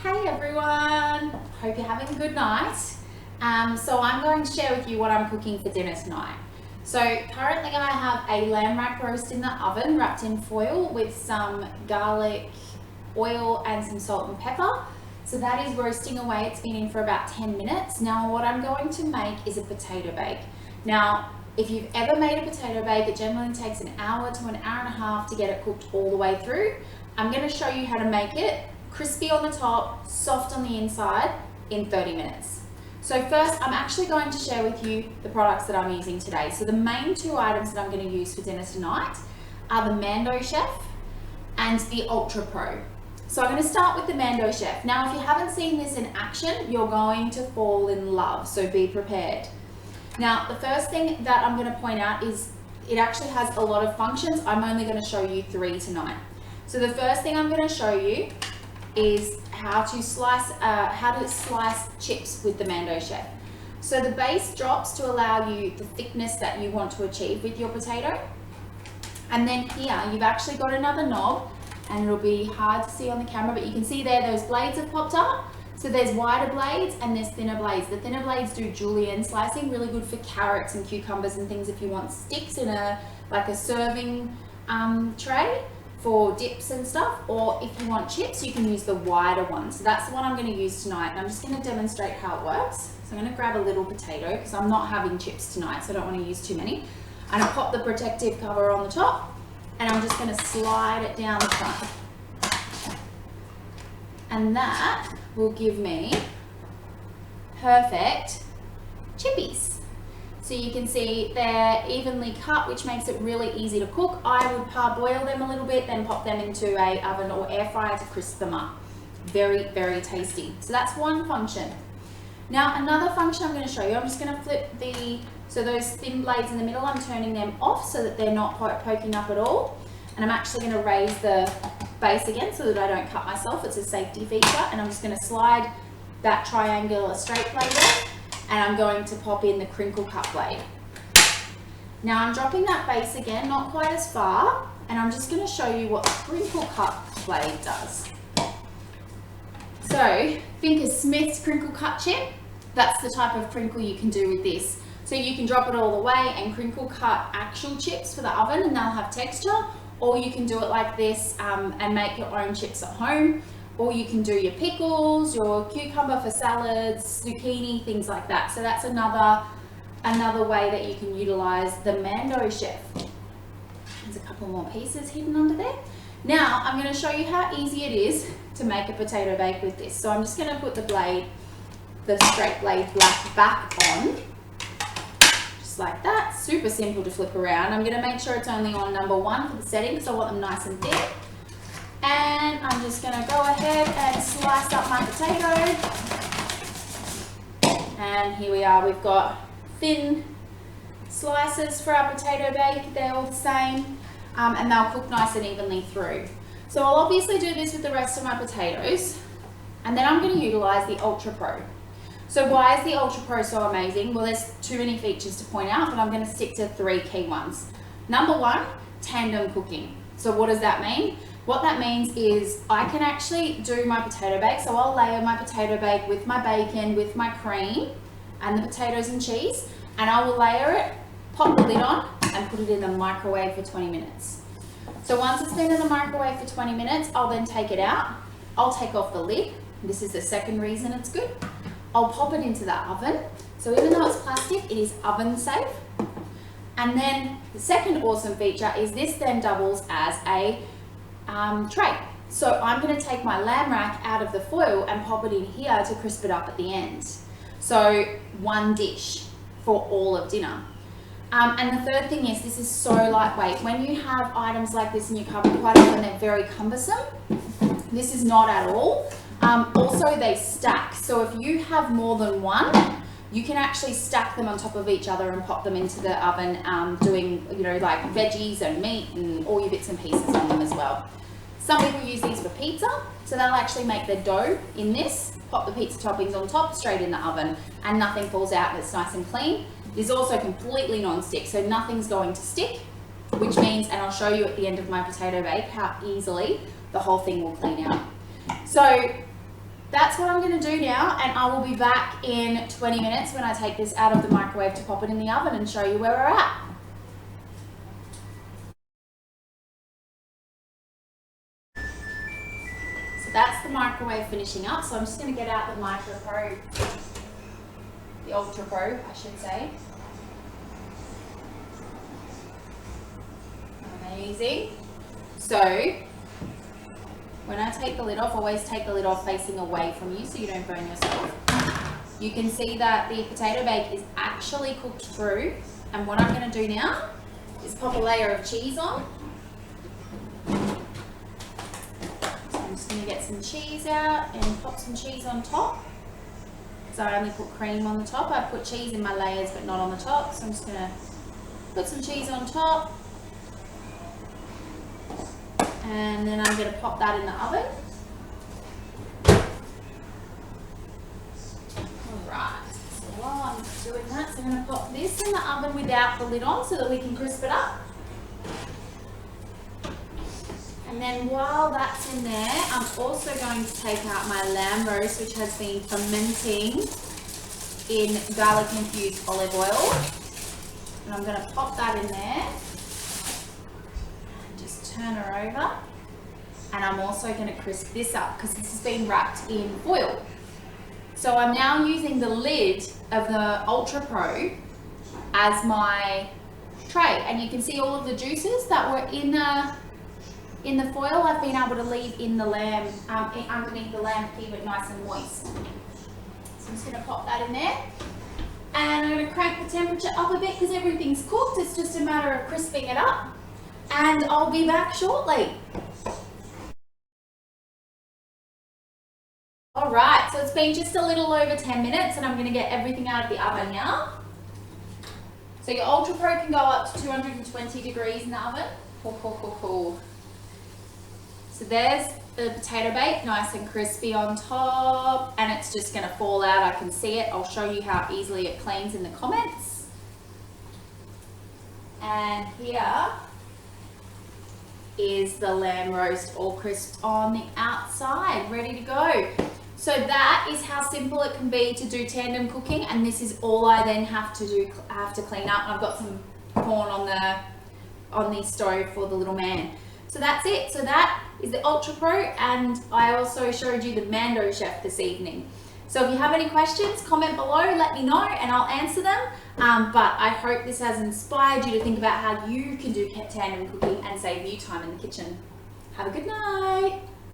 Hey everyone, hope you're having a good night. So I'm going to share with you what I'm cooking for dinner tonight. So currently I have a lamb rack roast in the oven wrapped in foil with some garlic, oil and some salt and pepper. So that is roasting away. It's been in for about 10 minutes. Now what I'm going to make is a potato bake. Now if you've ever made a potato bake, it generally takes an hour to an hour and a half to get it cooked all the way through. I'm going to show you how to make it crispy on the top, soft on the inside in 30 minutes. So first, I'm actually going to share with you the products that I'm using today. So the main two items that I'm going to use for dinner tonight are the Mando Chef and the UltraPro. So I'm going to start with the Mando Chef. Now, if you haven't seen this in action, you're going to fall in love, so be prepared. Now, the first thing that I'm going to point out is it actually has a lot of functions. I'm only going to show you 3 tonight. So the first thing I'm going to show you is how to slice chips with the Mando Chef. So the base drops to allow you the thickness that you want to achieve with your potato. And then here you've actually got another knob, and it'll be hard to see on the camera, but you can see there those blades have popped up. So there's wider blades and there's thinner blades. The thinner blades do julienne slicing, really good for carrots and cucumbers and things if you want sticks in a serving tray for dips and stuff, or if you want chips, you can use the wider one. So that's the one I'm going to use tonight, and I'm just going to demonstrate how it works. So I'm going to grab a little potato because I'm not having chips tonight, so I don't want to use too many. And I'll pop the protective cover on the top, and I'm just going to slide it down the front. And that will give me perfect chippies. So you can see they're evenly cut, which makes it really easy to cook. I would parboil them a little bit, then pop them into a oven or air fryer to crisp them up. Very, very tasty. So that's one function. Now another function I'm going to show you, I'm just going to flip those thin blades in the middle, I'm turning them off so that they're not poking up at all. And I'm actually going to raise the base again so that I don't cut myself. It's a safety feature. And I'm just going to slide that triangular straight blade off. And I'm going to pop in the crinkle cut blade. Now I'm dropping that base again, not quite as far, and I'm just going to show you what the crinkle cut blade does. So think of Smith's crinkle cut chip. That's the type of crinkle you can do with this. So you can drop it all the way and crinkle cut actual chips for the oven and they'll have texture, or you can do it like this and make your own chips at home. Or you can do your pickles, your cucumber for salads, zucchini, things like that. So that's another way that you can utilize the Mando Chef. There's a couple more pieces hidden under there. Now I'm going to show you how easy it is to make a potato bake with this. So I'm just going to put the straight blade back on, just like that. Super simple to flip around. I'm going to make sure it's only on number 1 for the setting because I want them nice and thick. And I'm just going to go ahead and slice up my potato. And here we are, we've got thin slices for our potato bake. They're all the same, and they'll cook nice and evenly through. So I'll obviously do this with the rest of my potatoes, and then I'm going to utilize the UltraPro. So why is the UltraPro so amazing? Well, there's too many features to point out, but I'm going to stick to 3 key ones. Number 1, tandem cooking. So what does that mean? What that means is I can actually do my potato bake. So I'll layer my potato bake with my bacon, with my cream and the potatoes and cheese, and I will layer it, pop the lid on and put it in the microwave for 20 minutes. So once it's been in the microwave for 20 minutes, I'll then take it out. I'll take off the lid. This is the second reason it's good. I'll pop it into the oven. So even though it's plastic, it is oven safe. And then the second awesome feature is this then doubles as a tray. So I'm going to take my lamb rack out of the foil and pop it in here to crisp it up at the end. So one dish for all of dinner. And the third thing is this is so lightweight. When you have items like this in your cupboard, quite often they're very cumbersome. This is not at all. Also they stack. So if you have more than one, you can actually stack them on top of each other and pop them into the oven, doing, like veggies and meat and all your bits and pieces on them as well. Some people use these for pizza, so they'll actually make their dough in this, pop the pizza toppings on top, straight in the oven, and nothing falls out and it's nice and clean. It is also completely non-stick, so nothing's going to stick, which means, and I'll show you at the end of my potato bake how easily the whole thing will clean out. So, what I'm going to do is that's what I'm going to do now, and I will be back in 20 minutes when I take this out of the microwave to pop it in the oven and show you where we're at. So that's the microwave finishing up, so I'm just going to get out the UltraPro, the UltraPro I should say. Amazing. So when I take the lid off, always take the lid off facing away from you so you don't burn yourself. You can see that the potato bake is actually cooked through, and what I'm going to do now is pop a layer of cheese on. So I'm just going to get some cheese out and pop some cheese on top. So I only put cream on the top. I put cheese in my layers but not on the top, so I'm just going to put some cheese on top. And then I'm going to pop that in the oven. Alright, so while I'm doing that, so I'm going to pop this in the oven without the lid on so that we can crisp it up. And then while that's in there, I'm also going to take out my lamb roast, which has been fermenting in garlic infused olive oil. And I'm going to pop that in there. Turn her over, and I'm also going to crisp this up because this has been wrapped in foil. So I'm now using the lid of the UltraPro as my tray, and you can see all of the juices that were in the foil I've been able to leave in the lamb, underneath the lamb to keep it nice and moist. So I'm just going to pop that in there, and I'm going to crank the temperature up a bit because everything's cooked. It's just a matter of crisping it up. And I'll be back shortly. Alright, so it's been just a little over 10 minutes and I'm going to get everything out of the oven now. So your UltraPro can go up to 220 degrees in the oven. Cool. So there's the potato bake, nice and crispy on top, and it's just going to fall out. I can see it. I'll show you how easily it cleans in the comments. And here is the lamb roast all crisped on the outside, ready to go. So that is how simple it can be to do tandem cooking, and this is all I then have to do. I have to clean up. I've got some corn on the stove for the little man. So that's it. So that is the UltraPro, and I also showed you the Mando chef this evening. So if you have any questions, comment below, let me know and I'll answer them. But I hope this has inspired you to think about how you can do tandem cooking and save you time in the kitchen. Have a good night.